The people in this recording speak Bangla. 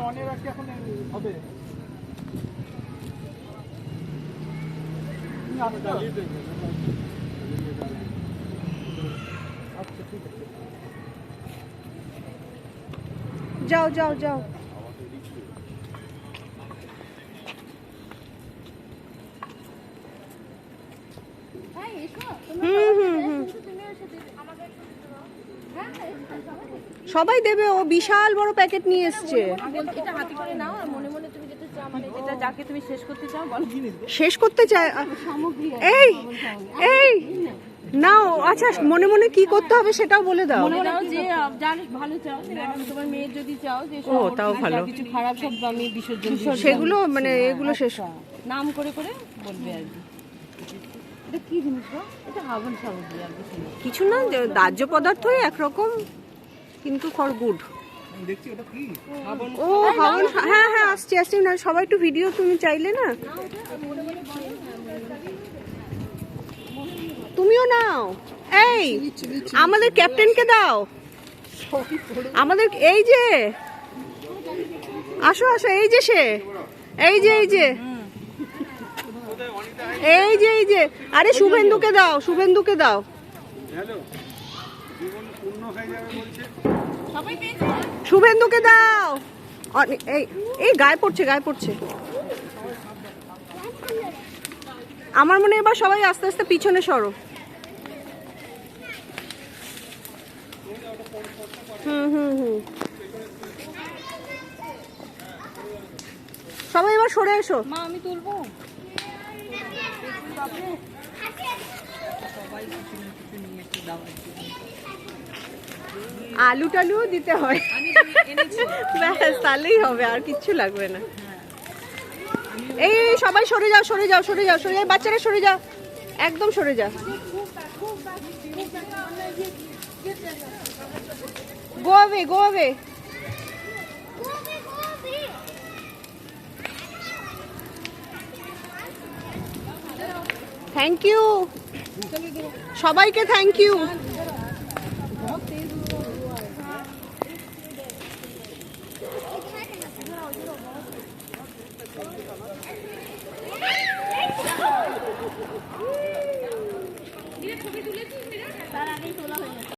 অনেক আজকে এখন হবে আচ্ছা ঠিক আছে যাও যাও যাও সবাই দেবে ও বিশাল বড় প্যাকেট নিয়ে এসছে এটা হাতে করে নাও আর মনে মনে তুমি যেটা চাও মানে যেটা যাকে তুমি শেষ করতে চাও বলো শেষ করতে চায় সামগ্রী এই এই নাও আচ্ছা মনে মনে কি করতে হবে সেটাও বলে দাও মনে নাও যে যার ভালো চাও তোমার মেয়ের যদি চাও যে ও তাও ভালো কিছু খারাপ সব আমি বিসর্জন দিব সেগুলো মানে এগুলো শেষ নাম করে করে বলবে আর কি এটা কি জিনিস গো এটা হাবন সামগ্রী আর কিছু না কিছু না দাহ্য পদার্থই একরকম কিন্তু ফর গুড দেখছি ওটা কি ও হাওন হ্যাঁ হ্যাঁ আসছি আসছি না সবাই একটু ভিডিও তুমি চাইলে না তুমিও নাও এই আমাদের ক্যাপ্টেনকে দাও আমাদের এই যে আসো আসো এই যে সে এই যে এই যে এই যে এই যে আরে শুভেন্দুকে দাও শুভেন্দুকে দাও হ্যালো জীবন পূর্ণ হয়ে যাবে বলছে সবাই পেয়েছে শুভেন্দুকে দাও এই এই গায়ে পড়ছে গায়ে পড়ছে আমার মনে হয় এবার সবাই আস্তে আস্তে পিছনে সরো হুম হুম হুম সবাই এবার সরে এসো মা আমি তুলবো আলু টালুও দিতে হয় ব্যাস তাহলেই হবে আর কিচ্ছু লাগবে না এই সবাই সরে যাও সরে যাও সরে যাও সরে যাও বাচ্চারা সরে যাও একদম সরে যাও go away go away thank you সবাইকে থ্যাংক ইউ